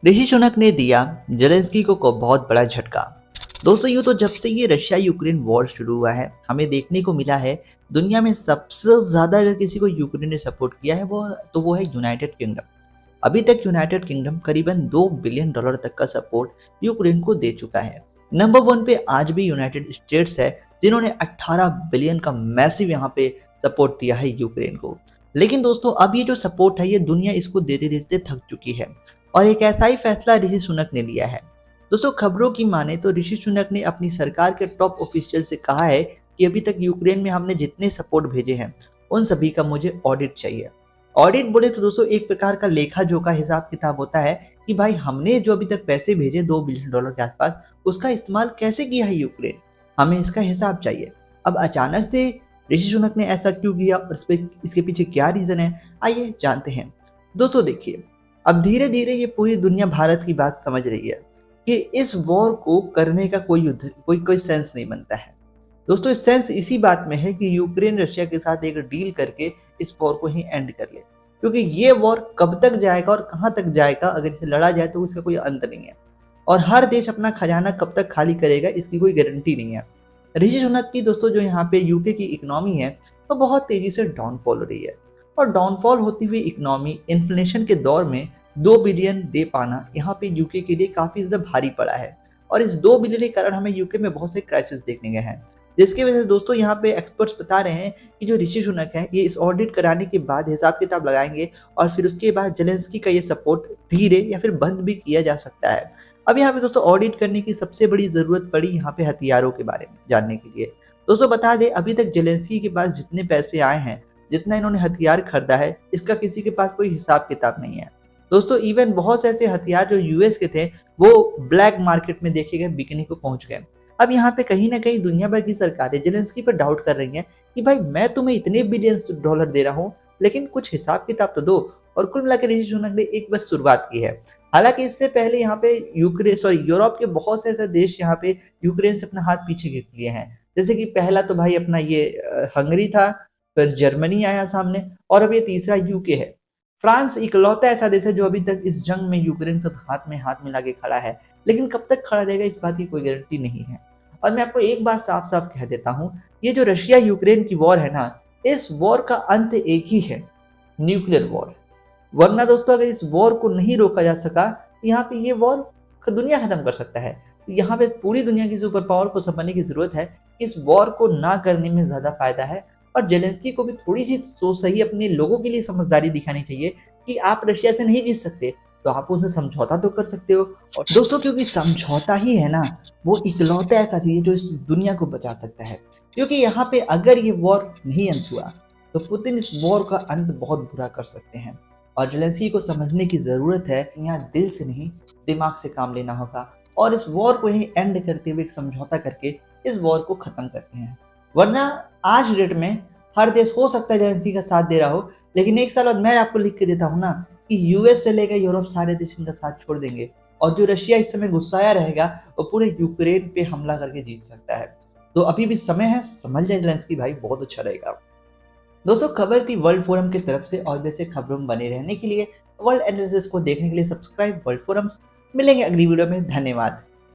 ऋषि सुनक ने दिया जेलेंस्की को बहुत बड़ा झटका। दोस्तों यूँ तो जब से ये रशिया यूक्रेन वॉर शुरू हुआ है हमें देखने को मिला है दुनिया में सबसे ज़्यादा अगर किसी को यूक्रेन ने सपोर्ट किया है वो है यूनाइटेड किंगडम। अभी तक यूनाइटेड किंगडम करीबन $2 बिलियन तक का सपोर्ट यूक्रेन को दे चुका है। नंबर 1 पे आज भी यूनाइटेड स्टेट्स है जिन्होंने 18 बिलियन का मैसिव यहाँ पे सपोर्ट दिया है यूक्रेन को। लेकिन दोस्तों अब ये जो सपोर्ट है ये दुनिया इसको देते देते थक चुकी है और एक ऐसा ही फैसला ऋषि सुनक ने लिया है। दोस्तों खबरों की माने तो ऋषि सुनक ने अपनी सरकार के टॉप ऑफिशियल से कहा है कि अभी तक यूक्रेन में हमने जितने सपोर्ट भेजे हैं उन सभी का मुझे ऑडिट चाहिए। ऑडिट बोले तो दोस्तों एक प्रकार का लेखा जोखा हिसाब किताब होता है कि भाई हमने जो अभी तक पैसे भेजे $2 बिलियन के आसपास उसका इस्तेमाल कैसे किया है यूक्रेन, हमें इसका हिसाब चाहिए। अब अचानक से ऋषि सुनक ने ऐसा क्यों किया और इसके पीछे क्या रीजन है, आइए जानते हैं। दोस्तों देखिए, अब धीरे धीरे ये पूरी दुनिया भारत की बात समझ रही है कि इस वॉर को करने का कोई सेंस नहीं बनता है। दोस्तों सेंस इसी बात में है कि यूक्रेन रशिया के साथ एक डील करके इस वॉर को ही एंड कर ले, क्योंकि ये वॉर कब तक जाएगा और कहां तक जाएगा अगर इसे लड़ा जाए तो उसका कोई अंत नहीं है और हर देश अपना खजाना कब तक खाली करेगा इसकी कोई गारंटी नहीं है। ऋषि सुनक की दोस्तों जो यहाँ पे यूके की इकोनॉमी है वो बहुत तेजी से डाउनफॉल हो रही है और डाउनफॉल होती हुई इकोनॉमी इन्फ्लेशन के दौर में 2 बिलियन दे पाना यहाँ पे यूके के लिए काफी ज्यादा भारी पड़ा है और इस 2 बिलियन के कारण हमें यूके में बहुत से क्राइसिस देखने गए हैं, जिसकी वजह से दोस्तों यहाँ पे एक्सपर्ट्स बता रहे हैं कि जो ऋषि सुनक है ये इस ऑडिट कराने के बाद हिसाब किताब लगाएंगे और फिर उसके बाद जेलेंस्की का ये सपोर्ट धीरे या फिर बंद भी किया जा सकता है। अब यहाँ पे दोस्तों ऑडिट करने की सबसे बड़ी जरूरत पड़ी यहाँ पे हथियारों के बारे में जानने के लिए। दोस्तों बता दें अभी तक जेलेंस्की के पास जितने पैसे आए हैं, जितना इन्होंने हथियार खरीदा है, इसका किसी के पास कोई हिसाब किताब नहीं है। दोस्तों इवन बहुत से ऐसे हथियार जो यूएस के थे वो ब्लैक मार्केट में देखे गए बिकने को पहुंच गए। अब यहाँ पे कहीं ना कहीं दुनिया भर की सरकारें जेलेंस्की पर डाउट कर रही हैं कि भाई मैं तुम्हें इतने $बिलियन दे रहा हूँ लेकिन कुछ हिसाब किताब तो दो। और कुल मिलाकर ऋषि सुनक ने एक बस शुरुआत की है। हालांकि इससे पहले यहाँ पे यूरोप के बहुत से ऐसे देश यहाँ पे यूक्रेन से अपना हाथ पीछे खींच लिए हैं। जैसे कि पहला तो भाई अपना ये हंगरी था, फिर जर्मनी आया सामने और अब ये तीसरा यूके है। फ्रांस इकलौता ऐसा देश है जो अभी तक इस जंग में यूक्रेन के साथ हाथ में हाथ मिला के खड़ा है, लेकिन कब तक खड़ा रहेगा इस बात की कोई गारंटी नहीं है। और मैं आपको एक बात साफ साफ कह देता हूँ, ये जो रशिया यूक्रेन की वॉर है ना, इस वॉर का अंत एक ही है, न्यूक्लियर वॉर। वरना दोस्तों अगर इस वॉर को नहीं रोका जा सका यहाँ पे ये वॉर दुनिया खत्म कर सकता है। यहाँ पे पूरी दुनिया की सुपर पावर को समझने की जरूरत है। इस वॉर को ना करने में ज्यादा फायदा है और जेलेंस्की को भी थोड़ी सी सोच सही अपने लोगों के लिए समझदारी दिखानी चाहिए कि आप रशिया से नहीं जीत सकते तो आप उनसे समझौता तो कर सकते हो। और दोस्तों क्योंकि समझौता ही है ना वो इकलौता ऐसा चीज जो इस दुनिया को बचा सकता है, क्योंकि यहाँ पे अगर ये वॉर नहीं अंत हुआ तो पुतिन इस वॉर का अंत बहुत बुरा कर सकते हैं। और जेलेंस्की को समझने की जरूरत है कि यहाँ दिल से नहीं दिमाग से काम लेना होगा और इस वॉर को ही एंड करते हुए एक समझौता करके इस वॉर को खत्म करते हैं। वरना आज डेट में हर देश हो सकता है जेलेंस्की का साथ दे रहा हो, लेकिन एक साल बाद मैं आपको लिख के देता हूँ ना कि यूएस से लेकर यूरोप सारे देश इनका साथ छोड़ देंगे और जो रशिया इस समय गुस्साया रहेगा वो पूरे यूक्रेन पे हमला करके जीत सकता है। तो अभी भी समय है, समझ जाए जेलेंस्की भाई, बहुत अच्छा रहेगा। दोस्तों खबर थी वर्ल्ड फोरम की तरफ से और वैसे खबरों में बने रहने के लिए, वर्ल्ड एनालिसिस को देखने के लिए सब्सक्राइब वर्ल्ड फोरम्स। मिलेंगे अगली वीडियो में, धन्यवाद।